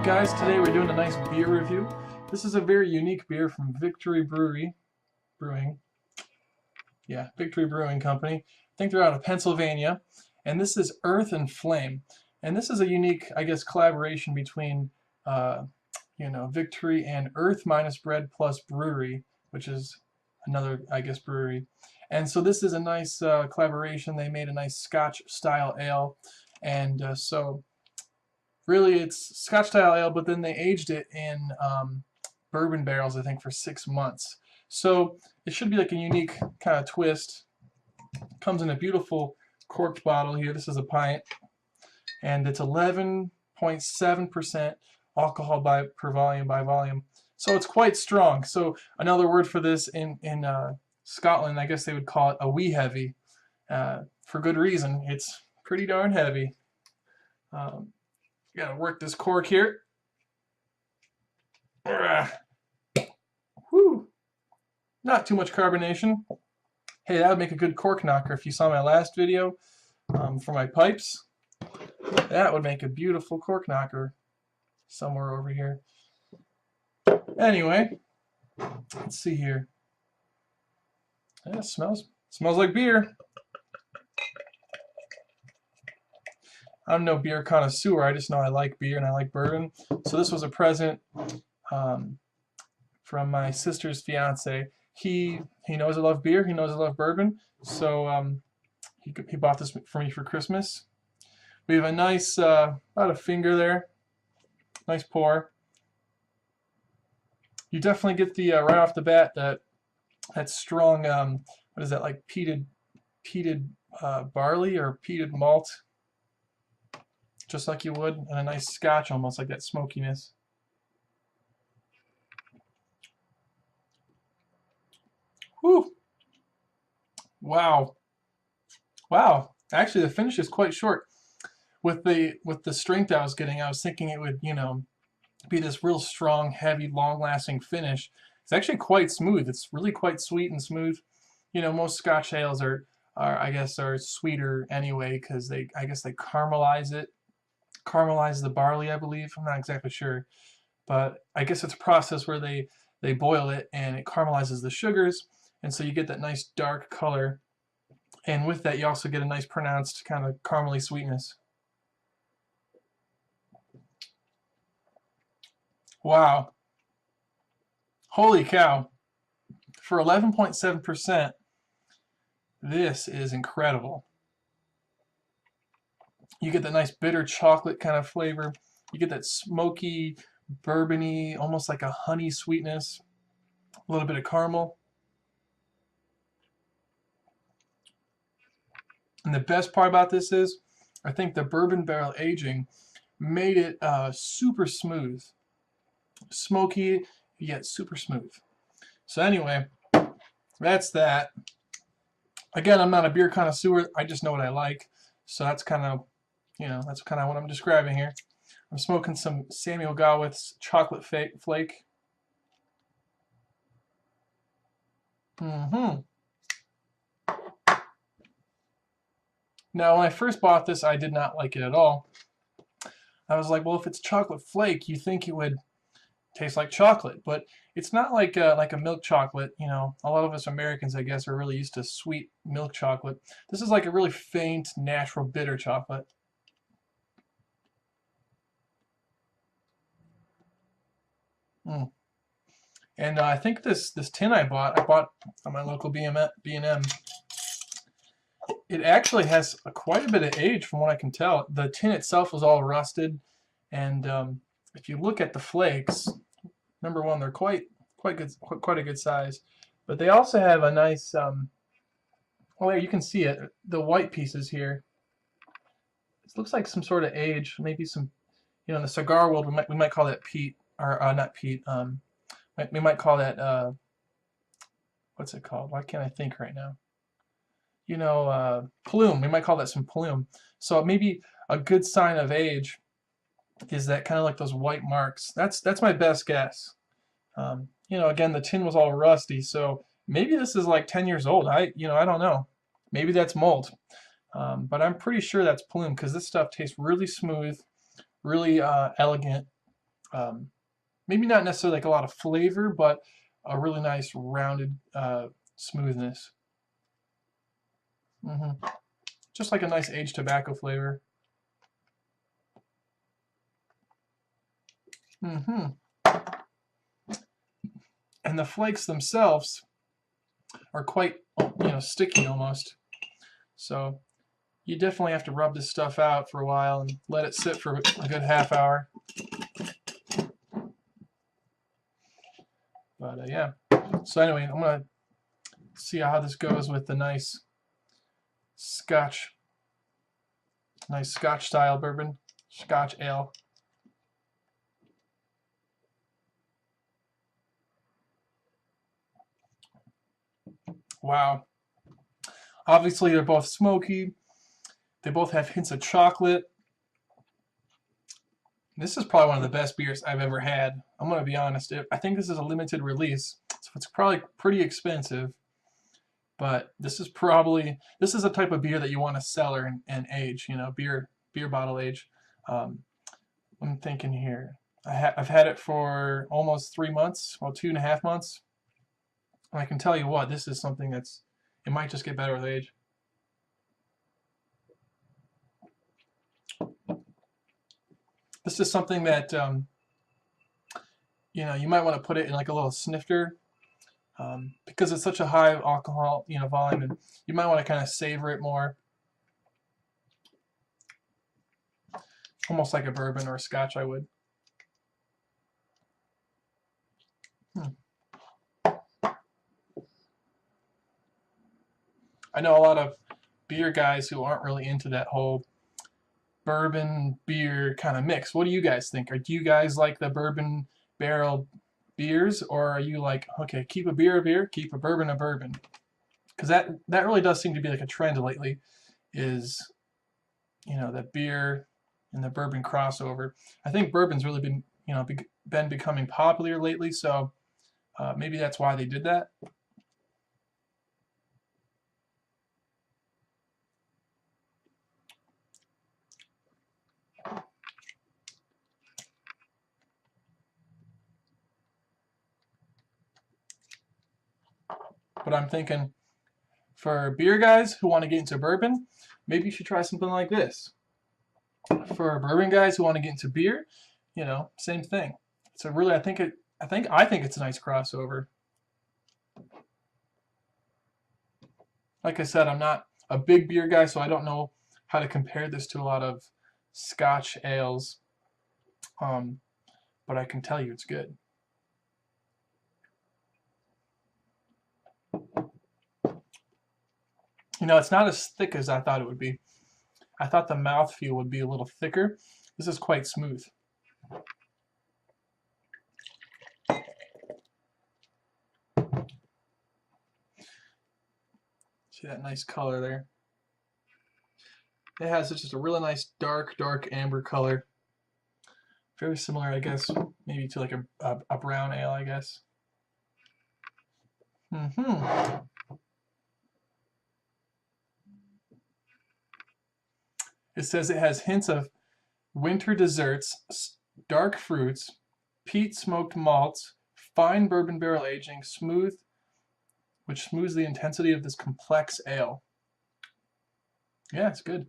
Guys, today we're doing a nice beer review. This is a very unique beer from Victory Brewing. Yeah, Victory Brewing Company. I think they're out of Pennsylvania. And this is Earth and Flame. And this is a unique, I guess, collaboration between, Victory and Earth Minus Bread Plus Brewery, which is another, I guess, brewery. And so this is a nice collaboration. They made a nice Scotch-style ale. And so really it's Scotch-style ale, but then they aged it in bourbon barrels, I think, for 6 months. So it should be like a unique kind of twist. Comes in a beautiful corked bottle here. This is a pint. And it's 11.7% alcohol per volume. So it's quite strong. So another word for this in Scotland, I guess they would call it a wee heavy. For good reason. It's pretty darn heavy. Gotta work this cork here. Whew. Not too much carbonation. Hey, that would make a good cork knocker. If you saw my last video for my pipes, that would make a beautiful cork knocker somewhere over here. Anyway, let's see here. Yeah, it smells like beer. I'm no beer connoisseur. I just know I like beer and I like bourbon. So this was a present from my sister's fiance. He knows I love beer. He knows I love bourbon. So he bought this for me for Christmas. We have a nice about a finger there. Nice pour. You definitely get the right off the bat that strong what is that, like peated barley or peated malt. Just like you would in a nice Scotch, almost like that smokiness. Whew. Wow. Actually, the finish is quite short. With the strength I was getting, I was thinking it would, be this real strong, heavy, long-lasting finish. It's actually quite smooth. It's really quite sweet and smooth. Most Scotch ales are sweeter anyway because they caramelize the barley, I believe. I'm not exactly sure, but I guess it's a process where they boil it and it caramelizes the sugars, and so you get that nice dark color, and with that you also get a nice pronounced kind of caramely sweetness. Wow. Holy cow. For 11.7%, this is incredible. You get that nice bitter chocolate kind of flavor. You get that smoky, bourbony, almost like a honey sweetness. A little bit of caramel. And the best part about this is, I think the bourbon barrel aging made it super smooth. Smoky, yet super smooth. So anyway, that's that. Again, I'm not a beer connoisseur. I just know what I like. So that's kind of what I'm describing here. I'm smoking some Samuel Gawith's chocolate flake. Now, when I first bought this, I did not like it at all. I was like, well, if it's chocolate flake, you think it would taste like chocolate, but it's not like a milk chocolate. A lot of us Americans, I guess, are really used to sweet milk chocolate. This is like a really faint, natural, bitter chocolate. And I think this tin I bought on my local B&M. It actually has quite a bit of age from what I can tell. The tin itself was all rusted, and if you look at the flakes, number one, they're quite a good size, but they also have a nice well, you can see it, the white pieces here. It looks like some sort of age, maybe some, in the cigar world we might call that peat, or not peat. We might call that what's it called? Why can't I think right now? Plume. We might call that some plume. So maybe a good sign of age is that kind of like those white marks. That's my best guess. Again, the tin was all rusty, so maybe this is like 10 years old. I don't know. Maybe that's malt. But I'm pretty sure that's plume because this stuff tastes really smooth, really elegant. Maybe not necessarily like a lot of flavor, but a really nice rounded smoothness. Just like a nice aged tobacco flavor. And the flakes themselves are quite, sticky almost. So you definitely have to rub this stuff out for a while and let it sit for a good half hour. But yeah. So anyway, I'm gonna see how this goes with the nice Scotch style bourbon, Scotch ale. Wow. Obviously, they're both smoky. They both have hints of chocolate. This is probably one of the best beers I've ever had. I'm going to be honest. I think this is a limited release, so it's probably pretty expensive. But this is a type of beer that you want to cellar and age, beer bottle age. I'm thinking here. I've had it for almost 3 months, well, 2.5 months. And I can tell you what, this is something it might just get better with age. This is something that, you might want to put it in like a little snifter because it's such a high alcohol, volume, and you might want to kind of savor it more. Almost like a bourbon or a scotch, I would. I know a lot of beer guys who aren't really into that whole bourbon beer kind of mix. What do you guys think? Do you guys like the bourbon barrel beers, or are you like, okay, keep a beer a beer, keep a bourbon? Because that really does seem to be like a trend lately, is that beer and the bourbon crossover. I think bourbon's really been becoming popular lately, so maybe that's why they did that. But I'm thinking for beer guys who want to get into bourbon, maybe you should try something like this. For bourbon guys who want to get into beer, same thing. So really, I think it's a nice crossover. Like I said, I'm not a big beer guy, so I don't know how to compare this to a lot of Scotch ales. But I can tell you it's good. It's not as thick as I thought it would be. I thought the mouthfeel would be a little thicker. This is quite smooth. See that nice color there? It has just a really nice dark amber color. Very similar, I guess, maybe to like a brown ale, I guess. It says it has hints of winter desserts, dark fruits, peat smoked malts, fine bourbon barrel aging, which smooths the intensity of this complex ale. Yeah, it's good.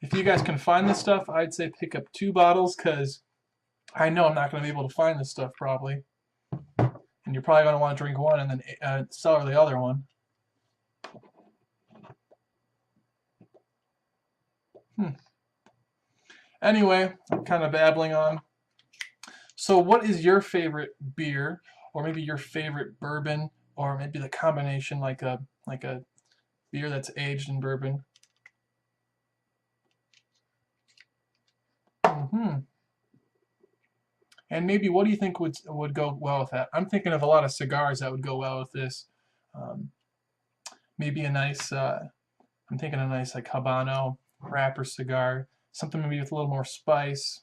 If you guys can find this stuff, I'd say pick up 2 bottles, because I know I'm not going to be able to find this stuff probably. And you're probably going to want to drink one and then cellar the other one. Anyway, I'm kind of babbling on. So what is your favorite beer, or maybe your favorite bourbon, or maybe the combination like a beer that's aged in bourbon? And maybe what do you think would go well with that? I'm thinking of a lot of cigars that would go well with this. Maybe a nice, I'm thinking a nice like Habano wrapper cigar. Something maybe with a little more spice.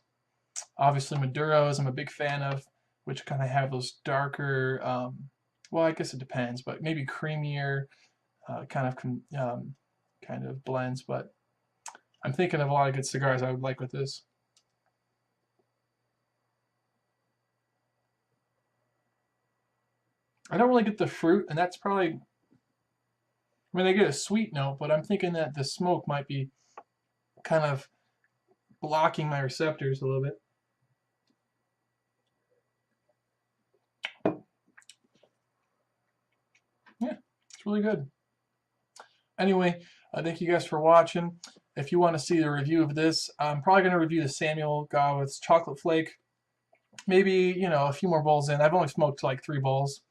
Obviously Maduros I'm a big fan of, which kind of have those darker, well, I guess it depends, but maybe creamier kind of blends. But I'm thinking of a lot of good cigars I would like with this. I don't really get the fruit, and that's probably, I mean, I get a sweet note, but I'm thinking that the smoke might be kind of blocking my receptors a little bit. Yeah, it's really good. Anyway, thank you guys for watching. If you want to see the review of this, I'm probably going to review the Samuel Gawith's Chocolate Flake. Maybe, you know, a few more bowls in. I've only smoked like 3 bowls.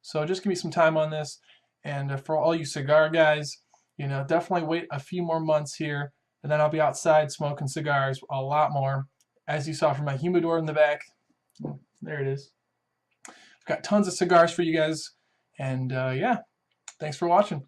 So just give me some time on this. And for all you cigar guys, you know, definitely wait a few more months here, and then I'll be outside smoking cigars a lot more. As you saw from my humidor in the back, there it is. I've got tons of cigars for you guys, and yeah, thanks for watching.